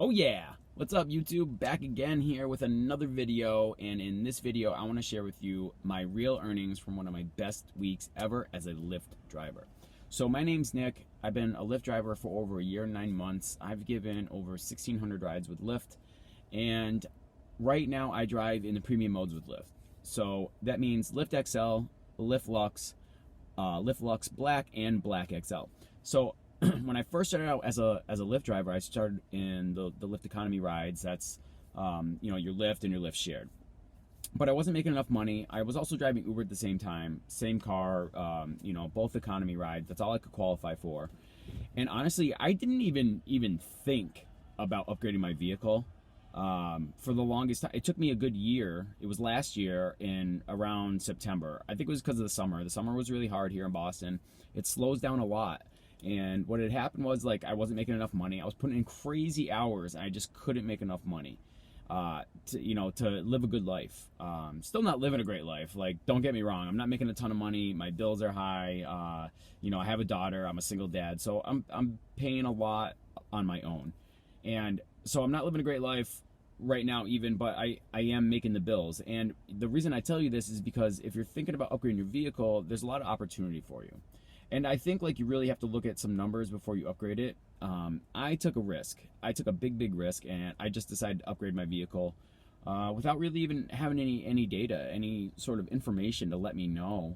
Oh yeah! What's up YouTube? Back again here with another video, and in this video I want to share with you my real earnings from one of my best weeks ever as a Lyft driver. So my name's Nick. I've been a Lyft driver for over a year and 9 months. I've given over 1,600 rides with Lyft, and right now I drive in the premium modes with Lyft. So that means Lyft XL, Lyft Lux Black, and Black XL. So when I first started out as a Lyft driver, I started in the Lyft economy rides. That's your Lyft and your Lyft shared. But I wasn't making enough money. I was also driving Uber at the same time, same car, both economy rides. That's all I could qualify for. And honestly, I didn't even think about upgrading my vehicle for the longest time. It took me a good year. It was last year in around September. I think it was because of the summer. The summer was really hard here in Boston. It slows down a lot. And what had happened was, like, I wasn't making enough money. I was putting in crazy hours, and I just couldn't make enough money to live a good life. Still not living a great life. Like, don't get me wrong. I'm not making a ton of money. My bills are high. I have a daughter. I'm a single dad. So I'm paying a lot on my own. And so I'm not living a great life right now even, but I am making the bills. And the reason I tell you this is because if you're thinking about upgrading your vehicle, there's a lot of opportunity for you. And I think, like, you really have to look at some numbers before you upgrade it. I took a risk. I took a big risk, and I just decided to upgrade my vehicle without really even having any data, any sort of information to let me know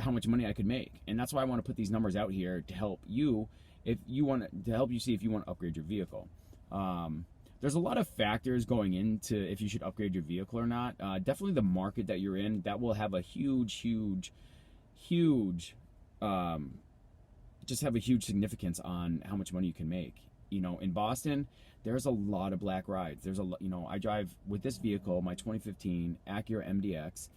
how much money I could make. And that's why I want to put these numbers out here to help you see if you want to upgrade your vehicle. There's a lot of factors going into if you should upgrade your vehicle or not. Definitely the market that you're in, that will have a huge just have a huge significance on how much money you can make. In Boston, there's a lot of black rides. I drive with this vehicle, my 2015 Acura MDX.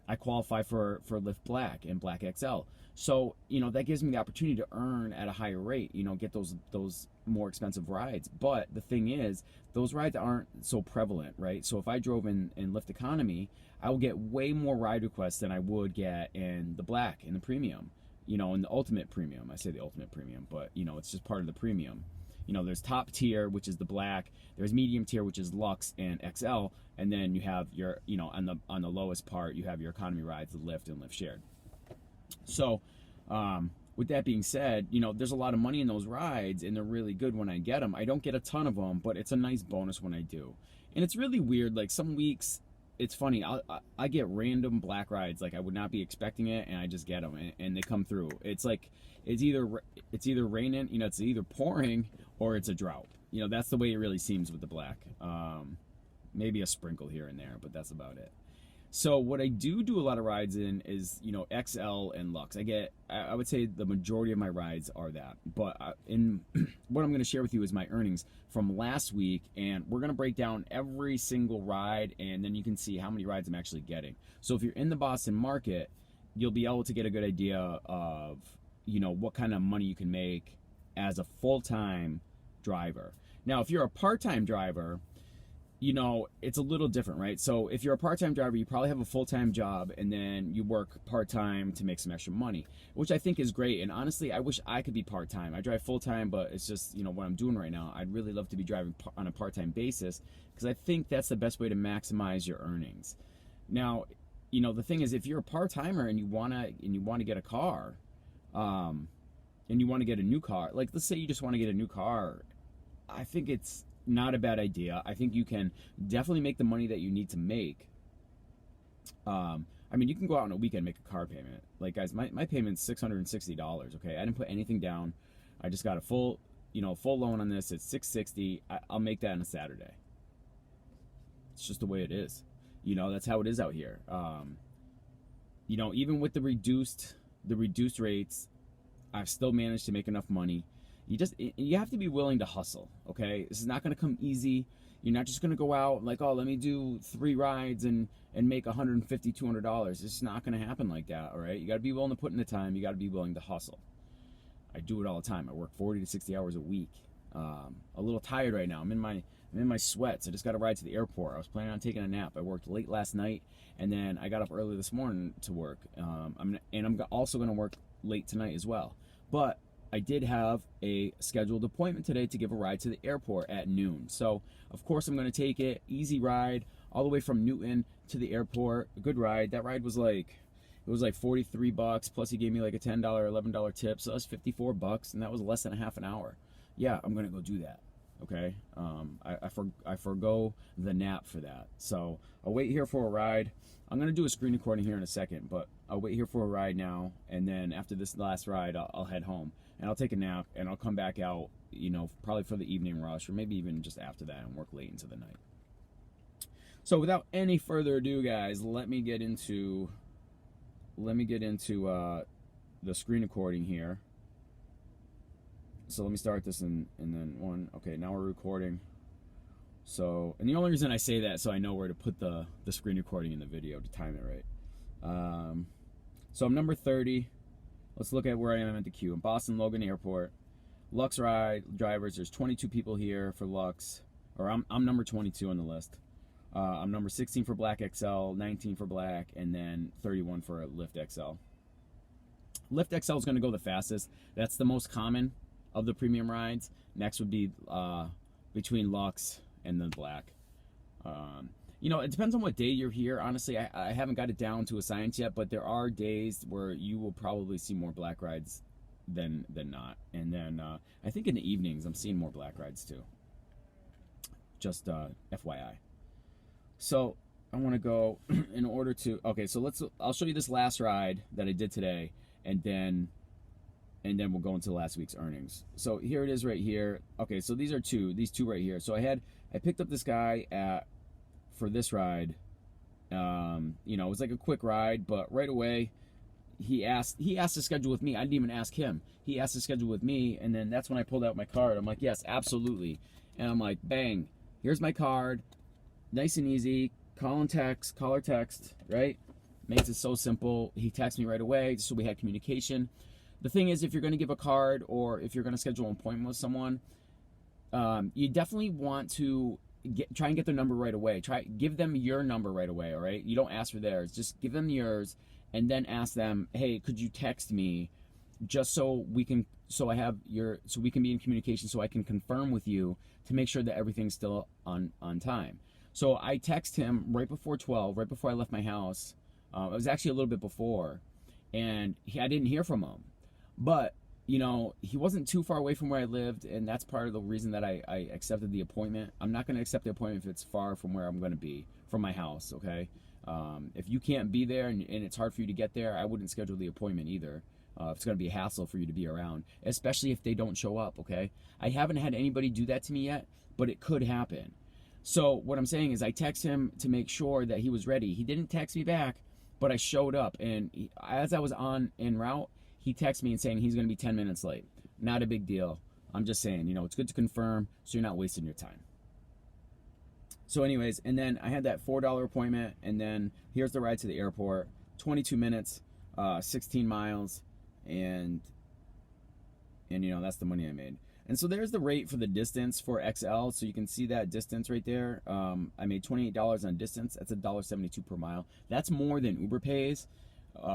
I qualify for Lyft Black and Black XL. So, that gives me the opportunity to earn at a higher rate, get those more expensive rides. But the thing is, those rides aren't so prevalent, right? So if I drove in Lyft economy, I will get way more ride requests than I would get in the Black, in the premium. In the ultimate premium. I say the ultimate premium, but it's just part of the premium. There's top tier, which is the Black. There's medium tier, which is Lux and XL, and then you have your, on the lowest part, you have your economy rides, the Lyft and Lyft shared. So, with that being said, there's a lot of money in those rides, and they're really good when I get them. I don't get a ton of them, but it's a nice bonus when I do. And it's really weird. Like, some weeks, it's funny, I get random black rides, like I would not be expecting it, and I just get them, and they come through. It's like it's either raining, it's either pouring or it's a drought. That's the way it really seems with the Black. Maybe a sprinkle here and there, but that's about it. So what I do a lot of rides in is XL and Lux. I would say the majority of my rides are that. But in what I'm going to share with you is my earnings from last week, and we're going to break down every single ride, and then you can see how many rides I'm actually getting. So if you're in the Boston market, you'll be able to get a good idea of what kind of money you can make as a full-time driver. Now, if you're a part-time driver, it's a little different, right? So if you're a part-time driver, you probably have a full-time job, and then you work part-time to make some extra money, which I think is great. And honestly, I wish I could be part-time. I drive full-time, but it's just, what I'm doing right now. I'd really love to be driving on a part-time basis, because I think that's the best way to maximize your earnings. Now, the thing is, if you're a part-timer and you want to get a car, and you want to get a new car, like, let's say you just want to get a new car, I think it's not a bad idea. I think you can definitely make the money that you need to make. You can go out on a weekend and make a car payment. Like, guys, my payment's $660. Okay, I didn't put anything down. I just got a full loan on this. It's $660. I'll make that on a Saturday. It's just the way it is. That's how it is out here. Even with the reduced rates, I've still managed to make enough money. You have to be willing to hustle, okay? This is not going to come easy. You're not just going to go out like, oh, let me do 3 rides and make $150, $200. It's not going to happen like that, all right? You got to be willing to put in the time. You got to be willing to hustle. I do it all the time. I work 40 to 60 hours a week. A little tired right now. I'm in my sweats. I just got to ride to the airport. I was planning on taking a nap. I worked late last night, and then I got up early this morning to work. I'm also going to work late tonight as well. But I did have a scheduled appointment today to give a ride to the airport at noon. So, of course, I'm going to take it. Easy ride all the way from Newton to the airport. A good ride. That ride was like, it was like $43, plus he gave me like a $10, $11 tip. So that's $54, and that was less than a half an hour. Yeah, I'm going to go do that. Okay? I forgo the nap for that. So I'll wait here for a ride. I'm going to do a screen recording here in a second, but I'll wait here for a ride now, and then after this last ride, I'll head home, and I'll take a nap, and I'll come back out, you know, probably for the evening rush, or maybe even just after that, and work late into the night. So without any further ado, guys, let me get into the screen recording here. So let me start this, and then one. Okay, now we're recording. So, and the only reason I say that so I know where to put the screen recording in the video to time it right. So I'm number 30. Let's look at where I am at the queue. In Boston Logan Airport. Lux Ride drivers, there's 22 people here for Lux. Or I'm number 22 on the list. I'm number 16 for Black XL, 19 for Black, and then 31 for Lyft XL. Lyft XL is going to go the fastest. That's the most common of the premium rides. Next would be between Lux and then Black. You know, it depends on what day you're here. Honestly, I haven't got it down to a science yet, but there are days where you will probably see more Black rides than not. And then I think in the evenings I'm seeing more Black rides too. Just FYI. So I want to go in order to. Okay, so I'll show you this last ride that I did today, and then we'll go into last week's earnings. So here it is right here. Okay, so these two right here. So I picked up this guy for this ride. You know, it was like a quick ride, but right away he asked to schedule with me. I didn't even ask him. He asked to schedule with me, and then that's when I pulled out my card. I'm like, yes, absolutely. And I'm like, bang, here's my card. Nice and easy. Call or text, right? Makes it so simple. He texted me right away, so we had communication. The thing is, if you're going to give a card or if you're going to schedule an appointment with someone, you definitely want to try and get their number right away. Give them your number right away, all right? You don't ask for theirs. Just give them yours, and then ask them, hey, could you text me just so we can be in communication, so I can confirm with you to make sure that everything's still on time. So I text him right before 12, right before I left my house. It was actually a little bit before, and I didn't hear from him. But, you know, he wasn't too far away from where I lived, and that's part of the reason that I accepted the appointment. I'm not going to accept the appointment if it's far from where I'm going to be, from my house, okay? If you can't be there and it's hard for you to get there, I wouldn't schedule the appointment either. It's going to be a hassle for you to be around, especially if they don't show up, okay? I haven't had anybody do that to me yet, but it could happen. So what I'm saying is I text him to make sure that he was ready. He didn't text me back, but I showed up, and as I was en route, he texted me and saying he's going to be 10 minutes late. Not a big deal. I'm just saying, you know, it's good to confirm so you're not wasting your time. So anyways, and then I had that $4 appointment, and then here's the ride to the airport. 22 minutes, 16 miles, and you know, that's the money I made. And so there's the rate for the distance for XL. So you can see that distance right there. I made $28 on distance. That's $1.72 per mile. That's more than Uber pays.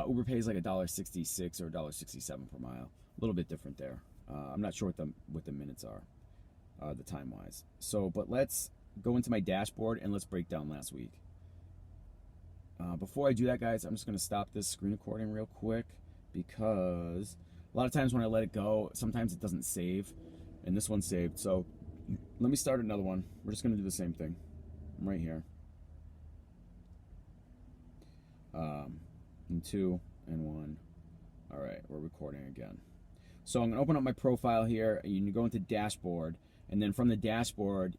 Uber pays like $1.66 or $1.67 per mile. A little bit different there. I'm not sure what the minutes are, the time wise. So, but let's go into my dashboard and let's break down last week. Before I do that, guys, I'm just going to stop this screen recording real quick because a lot of times when I let it go, sometimes it doesn't save, and this one's saved. So let me start another one. We're just going to do the same thing. I'm right here. And 2 and 1. All right, we're recording again. So I'm going to open up my profile here, and you go into dashboard, and then from the dashboard,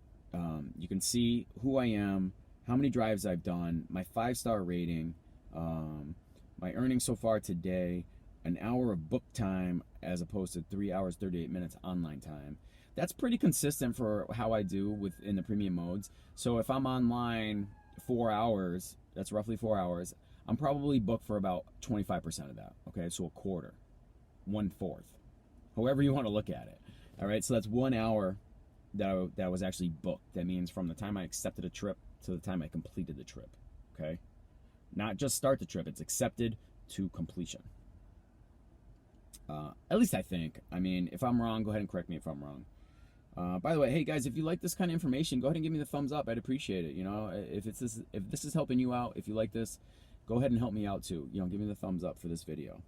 you can see who I am, how many drives I've done, my 5-star rating, my earnings so far today, an hour of book time as opposed to 3 hours 38 minutes online time. That's pretty consistent for how I do within the premium modes. So if I'm online 4 hours, that's roughly 4 hours, I'm probably booked for about 25% of that. Okay, so a quarter, 1/4, however you want to look at it. All right, so that's 1 hour that was actually booked. That means from the time I accepted a trip to the time I completed the trip. Okay, not just start the trip; it's accepted to completion. At least I think. I mean, if I'm wrong, go ahead and correct me if I'm wrong. By the way, hey guys, if you like this kind of information, go ahead and give me the thumbs up. I'd appreciate it. You know, if this is helping you out, if you like this, go ahead and help me out too. You know, give me the thumbs up for this video.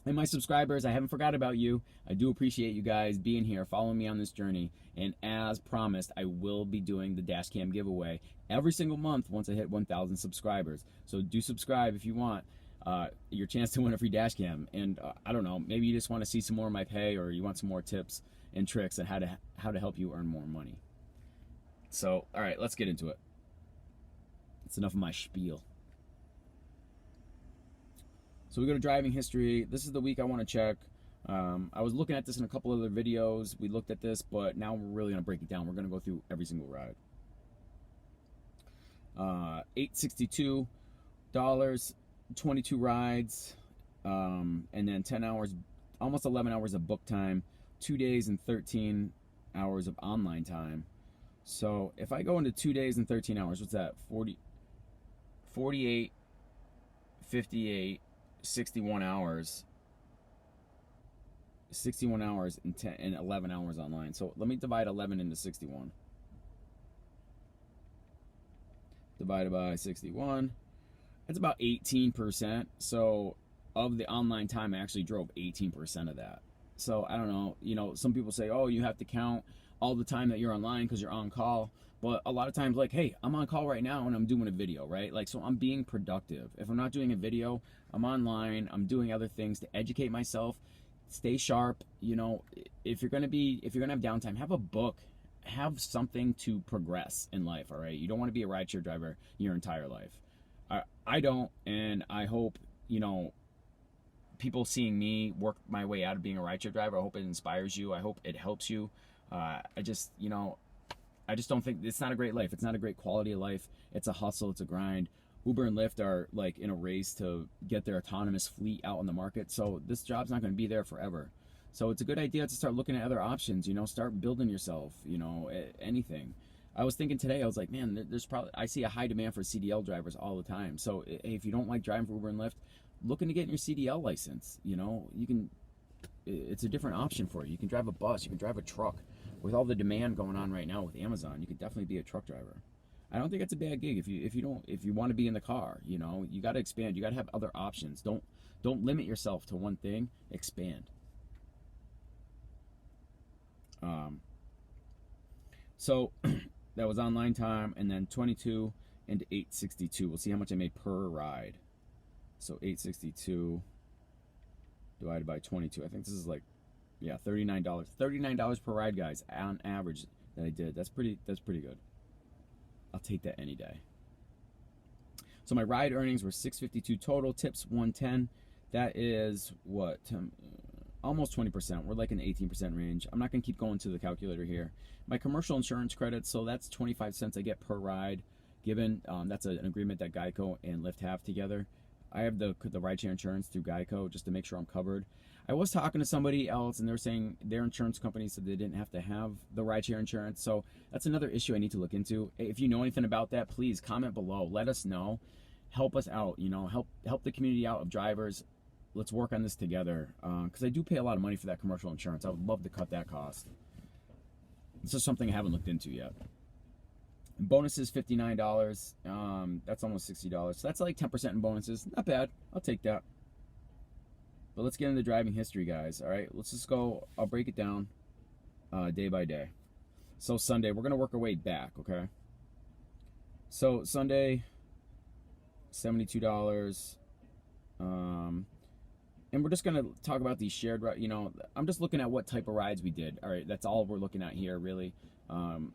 And my subscribers, I haven't forgot about you. I do appreciate you guys being here, following me on this journey. And as promised, I will be doing the dash cam giveaway every single month once I hit 1,000 subscribers. So do subscribe if you want your chance to win a free dash cam. And I don't know, maybe you just want to see some more of my pay, or you want some more tips and tricks on how to help you earn more money. So, all right, let's get into it. That's enough of my spiel. So we go to driving history. This is the week I want to check. I was looking at this in a couple other videos. We looked at this, but now we're really going to break it down. We're going to go through every single ride. $862, 22 rides, and then 10 hours, almost 11 hours of book time, 2 days and 13 hours of online time. So if I go into 2 days and 13 hours, what's that? 48, 58, 61 hours. 61 hours and 10 and 11 hours online. So let me divide 11 into 61. Divided by 61. That's about 18%. So of the online time, I actually drove 18% of that. So I don't know, you know, some people say, oh, you have to count all the time that you're online because you're on call. But a lot of times, like, hey, I'm on call right now and I'm doing a video, right? Like, so I'm being productive. If I'm not doing a video, I'm online, I'm doing other things to educate myself, stay sharp. You know, if you're gonna have downtime, have a book, have something to progress in life, all right? You don't want to be a rideshare driver your entire life. I don't, and I hope, you know, people seeing me work my way out of being a rideshare driver, I hope it inspires you. I hope it helps you. I just don't think it's not a great life. It's not a great quality of life. It's a hustle. It's a grind. Uber and Lyft are like in a race to get their autonomous fleet out on the market. So this job's not going to be there forever. So it's a good idea to start looking at other options, you know, start building yourself, you know, anything. I was thinking today, I was like, man, I see a high demand for CDL drivers all the time. So if you don't like driving for Uber and Lyft, look into getting your CDL license. You know, it's a different option for you. You can drive a bus, you can drive a truck. With all the demand going on right now with Amazon, you could definitely be a truck driver. I don't think it's a bad gig if you want to be in the car. You know, you got to expand. You got to have other options. Don't limit yourself to one thing. Expand. So that was online time, and then 22 into 862. We'll see how much I made per ride. So 862 divided by 22. I think this is like, yeah, $39. $39 per ride, guys, on average that I did. That's pretty good. I'll take that any day. So my ride earnings were $652 total. Tips 110. That is what? Almost 20%. We're like in the 18% range. I'm not going to keep going to the calculator here. My commercial insurance credits, so that's 25 cents I get per ride given. That's an agreement that Geico and Lyft have together. I have the rideshare insurance through Geico just to make sure I'm covered. I was talking to somebody else, and they were saying their insurance company said they didn't have to have the rideshare insurance. So that's another issue I need to look into. If you know anything about that, please comment below. Let us know. Help us out. You know, help the community out of drivers. Let's work on this together. Because I do pay a lot of money for that commercial insurance. I would love to cut that cost. This is something I haven't looked into yet. Bonuses, $59. That's almost $60. So that's like 10% in bonuses. Not bad. I'll take that. But let's get into driving history, guys. All right, let's just go. I'll break it down day by day. So Sunday, we're going to work our way back, okay? So Sunday, $72. And we're just going to talk about these shared, you know, I'm just looking at what type of rides we did. All right, that's all we're looking at here, really.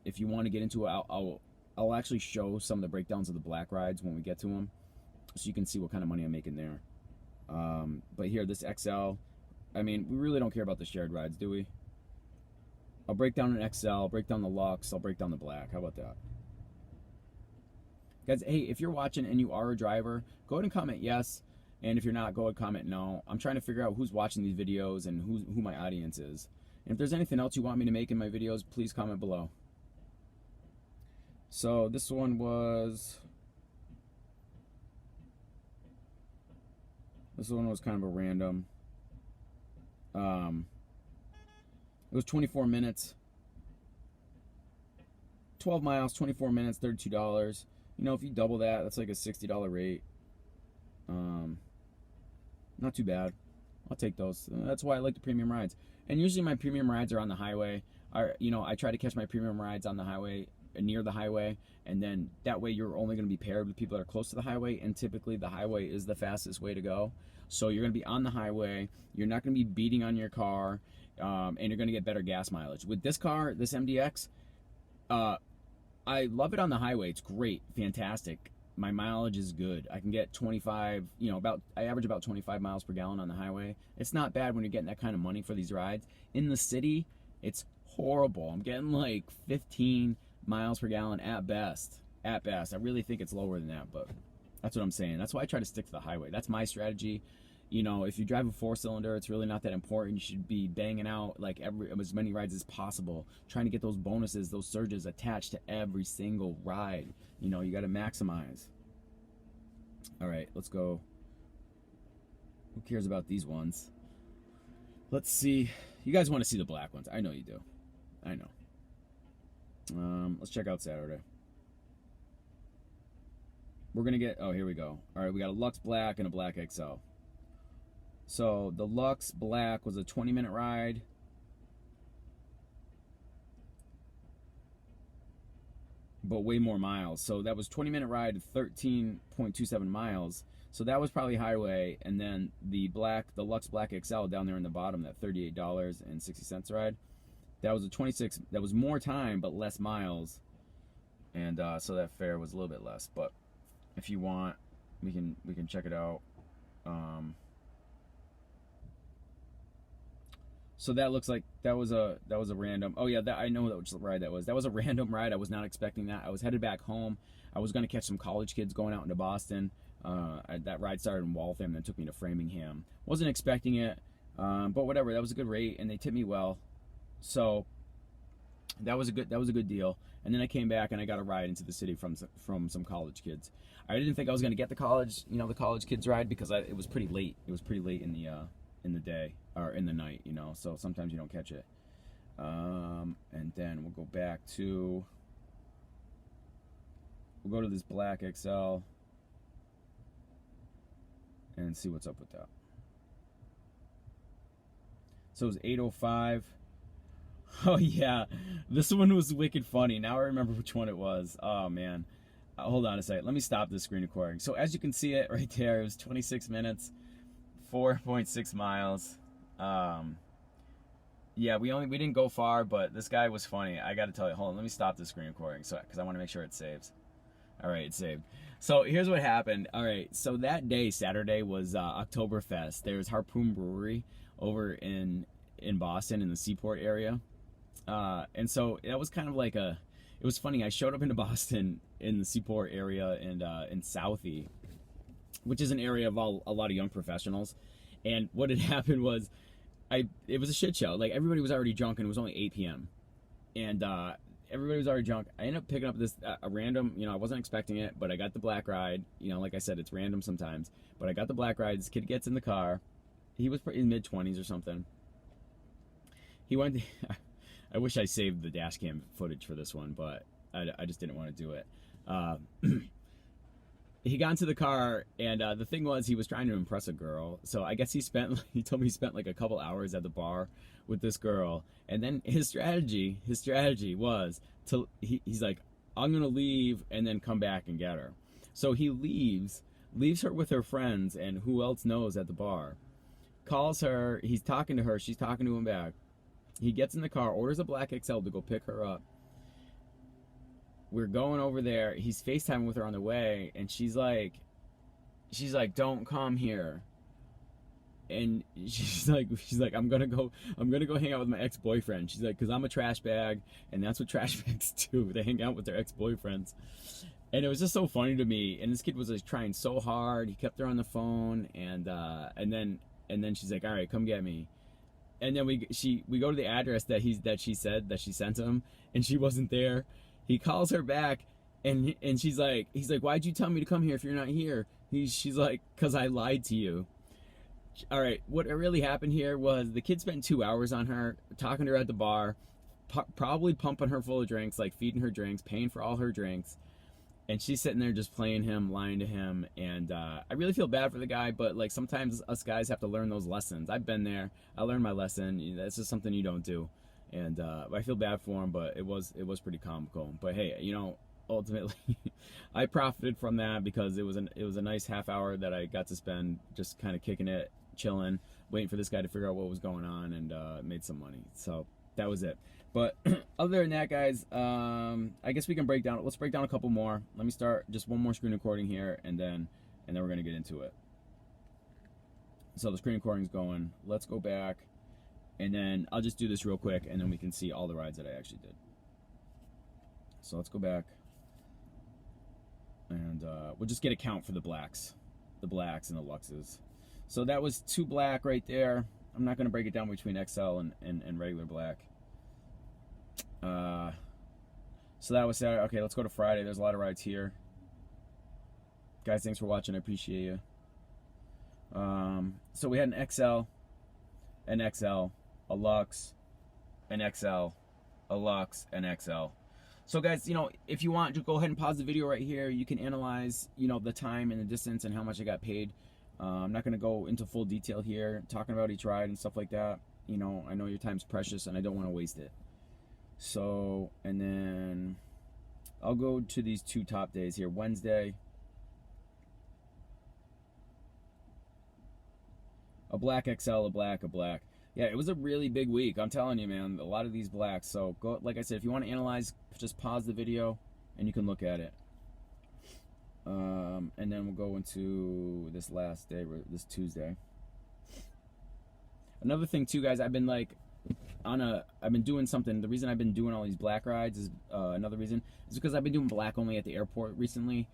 If you want to get into it, I'll actually show some of the breakdowns of the black rides when we get to them, so you can see what kind of money I'm making there. But here, this XL, I mean, we really don't care about the shared rides, do we? I'll break down an XL, break down the Lux, I'll break down the black. How about that? Guys, hey, if you're watching and you are a driver, go ahead and comment yes. And if you're not, go ahead and comment no. I'm trying to figure out who's watching these videos and who my audience is. And if there's anything else you want me to make in my videos, please comment below. So this one was kind of a random. It was 24 minutes. 12 miles, 24 minutes, $32. You know, if you double that, that's like a $60 rate. Not too bad. I'll take those. That's why I like the premium rides. And usually my premium rides are on the highway. I try to catch my premium rides on the highway, near the highway, and then that way you're only going to be paired with people that are close to the highway, and typically the highway is the fastest way to go. So you're going to be on the highway. You're not going to be beating on your car, and you're going to get better gas mileage. With this car, this MDX, I love it on the highway. It's great, fantastic. My mileage is good. I can get 25, I average about 25 miles per gallon on the highway. It's not bad when you're getting that kind of money for these rides. In the city, it's horrible. I'm getting like 15 miles per gallon at best. At best. I really think it's lower than that, but that's what I'm saying. That's why I try to stick to the highway. That's my strategy. If you drive a 4-cylinder, it's really not that important. You should be banging out like as many rides as possible, trying to get those bonuses, those surges attached to every single ride. You got to maximize. All right, let's go. Who cares about these ones? Let's see. You guys want to see the black ones. I know you do. I know. Let's check out Saturday. We're going to get, here we go. All right, we got a Lux Black and a Black XL. So the Lux Black was a 20-minute ride. But way more miles. So that was 20-minute ride, 13.27 miles. So that was probably highway. And then the Lux Black XL down there in the bottom, that $38.60 ride, that was a 26. That was more time but less miles. And so that fare was a little bit less. But if you want, we can check it out. So that looks like that was a random. Oh yeah, I know which ride that was. That was a random ride. I was not expecting that. I was headed back home. I was going to catch some college kids going out into Boston. That ride started in Waltham, then took me to Framingham. Wasn't expecting it, but whatever. That was a good rate, and they tipped me well. So that was a good deal. And then I came back and I got a ride into the city from some college kids. I didn't think I was going to get the college kids ride because it was pretty late. It was pretty late in the day or in the night, so sometimes you don't catch it. And then we'll go to this Black XL and see what's up with that. So it was 8:05. Oh yeah, this one was wicked funny. Now I remember which one it was. Oh man, hold on a second. Let me stop this screen recording. So as you can see it right there, it was 26 minutes, 4.6 miles. Yeah, we didn't go far, but this guy was funny. I got to tell you. Hold on, let me stop the screen recording because I want to make sure it saves. All right, it's saved. So here's what happened. All right, so that day, Saturday, was Oktoberfest. There's Harpoon Brewery over in Boston in the Seaport area. And so that was kind of like it was funny. I showed up into Boston in the Seaport area and in Southie, which is an area of a lot of young professionals. And what had happened was it was a shit show. Like everybody was already drunk and it was only 8 p.m. And everybody was already drunk. I ended up picking up this a random, I wasn't expecting it, but I got the black ride. Like I said, it's random sometimes. But I got the black ride. This kid gets in the car. He was in mid-20s or something. He went. I wish I saved the dash cam footage for this one, but I just didn't want to do it. He got into the car, and the thing was, he was trying to impress a girl. So I guess he told me he spent like a couple hours at the bar with this girl, and then his strategy was he's like, I'm gonna leave and then come back and get her. So he leaves her with her friends and who else knows at the bar. Calls her, he's talking to her, she's talking to him back. He gets in the car, orders a Black XL to go pick her up. We're going over there. He's FaceTiming with her on the way, and she's like, don't come here. And she's like, I'm gonna go hang out with my ex-boyfriend. She's like, 'cause I'm a trash bag, and that's what trash bags do. They hang out with their ex-boyfriends. And it was just so funny to me. And this kid was like trying so hard. He kept her on the phone, and then she's like, all right, come get me. And then we go to the address that she said that she sent him, and she wasn't there. He calls her back, and he's like, why'd you tell me to come here if you're not here? She's like, 'cause I lied to you. All right, what really happened here was the kid spent 2 hours on her, talking to her at the bar, probably pumping her full of drinks, like feeding her drinks, paying for all her drinks. And she's sitting there just playing him, lying to him. And I really feel bad for the guy, but like sometimes us guys have to learn those lessons. I've been there. I learned my lesson. That's just something you don't do. And I feel bad for him, but it was pretty comical. But hey, you know, ultimately, I profited from that because it was a nice half hour that I got to spend just kind of kicking it, chilling, waiting for this guy to figure out what was going on, and made some money. So that was it. But other than that, guys, I guess we can let's break down a couple more. Let me start just one more screen recording here, and then we're gonna get into it. So the screen recording's going. Let's go back, and then I'll just do this real quick, and then we can see all the rides that I actually did. So let's go back, and we'll just get a count for the blacks and the luxes. So that was 2 black right there. I'm not gonna break it down between XL and regular black. So that was Saturday. Okay, let's go to Friday. There's a lot of rides here. Guys, thanks for watching. I appreciate you. So we had an XL, an XL, a Lux, an XL, a Lux, an XL. So guys, you know, if you want to go ahead and pause the video right here, you can analyze, you know, the time and the distance and how much I got paid. I'm not going to go into full detail here, talking about each ride and stuff like that. You know, I know your time's precious and I don't want to waste it. So, and then I'll go to these 2 top days here. Wednesday, a black XL, a black. Yeah, it was a really big week. I'm telling you, man, a lot of these blacks. So go, like I said, if you want to analyze, just pause the video and you can look at it. And then we'll go into this last day, this Tuesday. Another thing too, guys, I've been doing something. The reason I've been doing all these black rides is another reason is because I've been doing black only at the airport recently.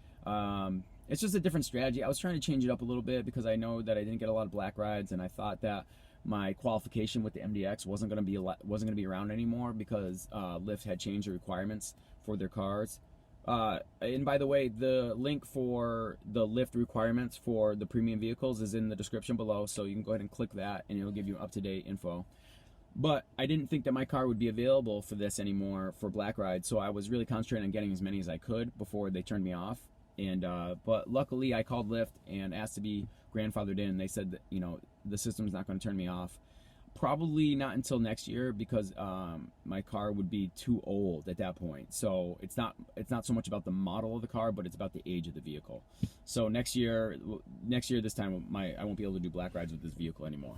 It's just a different strategy. I was trying to change it up a little bit because I know that I didn't get a lot of black rides, and I thought that my qualification with the MDX wasn't going to be around anymore because Lyft had changed the requirements for their cars. And by the way, the link for the Lyft requirements for the premium vehicles is in the description below, so you can go ahead and click that and it'll give you up-to-date info. But I didn't think that my car would be available for this anymore for black rides, so I was really concentrating on getting as many as I could before they turned me off. And but luckily I called Lyft and asked to be grandfathered in, and they said that, you know, the system's not going to turn me off. Probably not until next year because my car would be too old at that point. So it's not so much about the model of the car, but it's about the age of the vehicle. So next year this time I won't be able to do black rides with this vehicle anymore.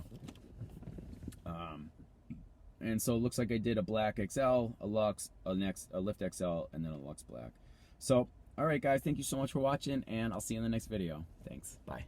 And so it looks like I did a black XL, a Lux, a Lyft XL, and then a Lux black. So all right, guys, thank you so much for watching, and I'll see you in the next video. Thanks. Bye.